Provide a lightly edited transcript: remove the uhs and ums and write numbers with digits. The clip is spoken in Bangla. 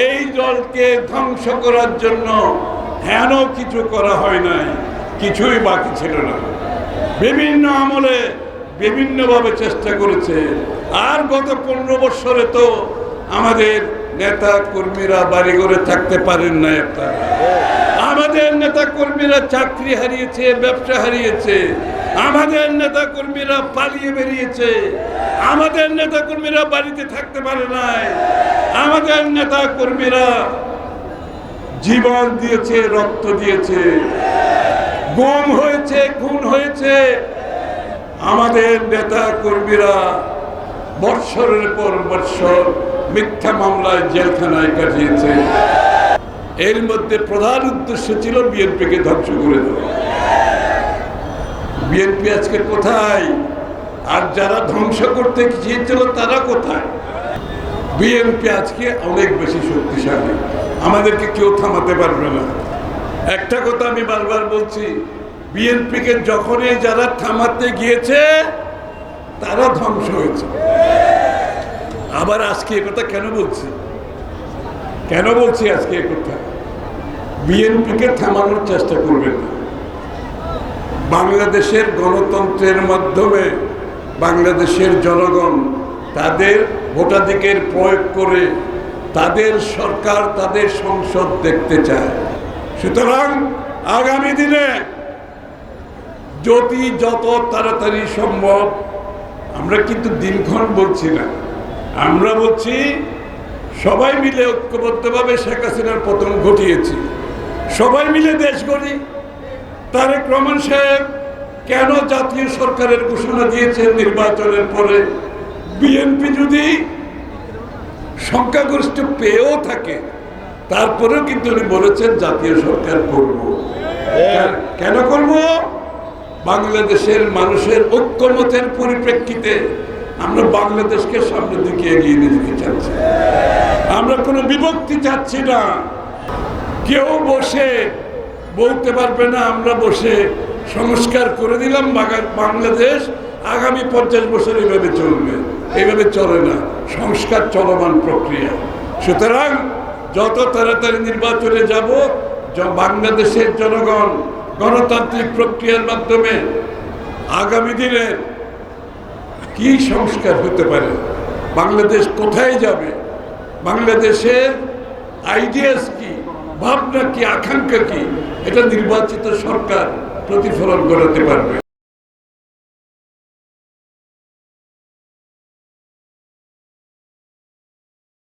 এই দলকে ধ্বংস করার জন্য হেন কিছু করা হয় নাই, কিছুই বাকি ছিল না। বিভিন্ন আমলে বিভিন্নভাবে চেষ্টা করেছে। আর গত 15 বছরে তো আমাদের নেতা কর্মীরা বাড়ি ঘরে থাকতে পারেন না। আমাদের নেতা কর্মীরা চাকরি হারিয়েছে, ব্যবসা হারিয়েছে। আমাদের নেতা কর্মীরা পালিয়ে বেরিয়েছে। আমাদের নেতা কর্মীরা বাড়িতে থাকতে পারে নাই। আমাদের নেতা কর্মীরা জীবন দিয়েছে, রক্ত দিয়েছে, গুম হয়েছে, খুন হয়েছে। আমাদের নেতা কর্মীরা বৎসরের পর বৎসর মিথ্যা মামলায় জেলখানায় কাটিয়েছে। এর মধ্যে প্রধান উদ্দেশ্য ছিল বিএনপিকে ধ্বংস করে দেওয়া। বিএনপি আজকে কোথায়? আর যারা ধ্বংস করতে চেয়েছিল তারা কোথায়? বিএনপি আজকে অনেক বেশি শক্তিশালী, আমাদেরকে কেউ থামাতে পারবে না। একটা কথা আমি বারবার বলছি, বিএনপিকে যখনই যারা থামাতে গিয়েছে তারা ধ্বংস হয়েছে। আবার আজকে কথা কেন বলছি আজকে কথা? বিএনপিকে থামানোর চেষ্টা করবেন না। বাংলাদেশের গণতন্ত্রের মাধ্যমে বাংলাদেশের জনগণ তাদের ভোটাধিকার প্রয়োগ করে তাদের সরকার, তাদের সংসদ দেখতে চায়। সুতরাং আগামী দিনে যত তাড়াতাড়ি সম্ভব, আমরা কিন্তু দিনক্ষণ বলছি না, আমরা বলছি সবাই মিলে ঐক্যবদ্ধভাবে শেখ হাসিনার পতন ঘটিয়েছি, সবাই মিলে দেশ গড়ি। তারেক রহমান সাহেব কেন জাতীয় সরকারের ঘোষণা দিয়েছেন নির্বাচনের পরে? বিএনপি যদি সংখ্যাগরিষ্ঠ পেয়েও থাকে তারপরেও কিন্তু উনি বলেছেন জাতীয় সরকার করব। কেন করব? বাংলাদেশের মানুষের ঐক্যমতের পরিপ্রেক্ষিতে আমরা বাংলাদেশকে সামনের দিকে এগিয়ে নিয়ে যেতে চাচ্ছি। আমরা কোনো বিভক্তি চাচ্ছি না। কেউ বসে বলতে পারবে না আমরা বসে সংস্কার করে দিলাম বাংলাদেশ আগামী 50 বছর এইভাবে চলবে। এইভাবে চলে না, সংস্কার চলমান প্রক্রিয়া। সুতরাং যত তাড়াতাড়ি নির্বাচনে যাব, বাংলাদেশের জনগণ গণতান্ত্রিক প্রক্রিয়ার মাধ্যমে আগামী দিনে কি সংস্কার হতে পারে, বাংলাদেশ কোথায় যাবে, বাংলাদেশের আইডিয়াস কি, ভাবনা কি, আকাঙ্ক্ষা কি, এটা নির্বাচিত সরকার প্রতিফলন ঘটাতে পারবে।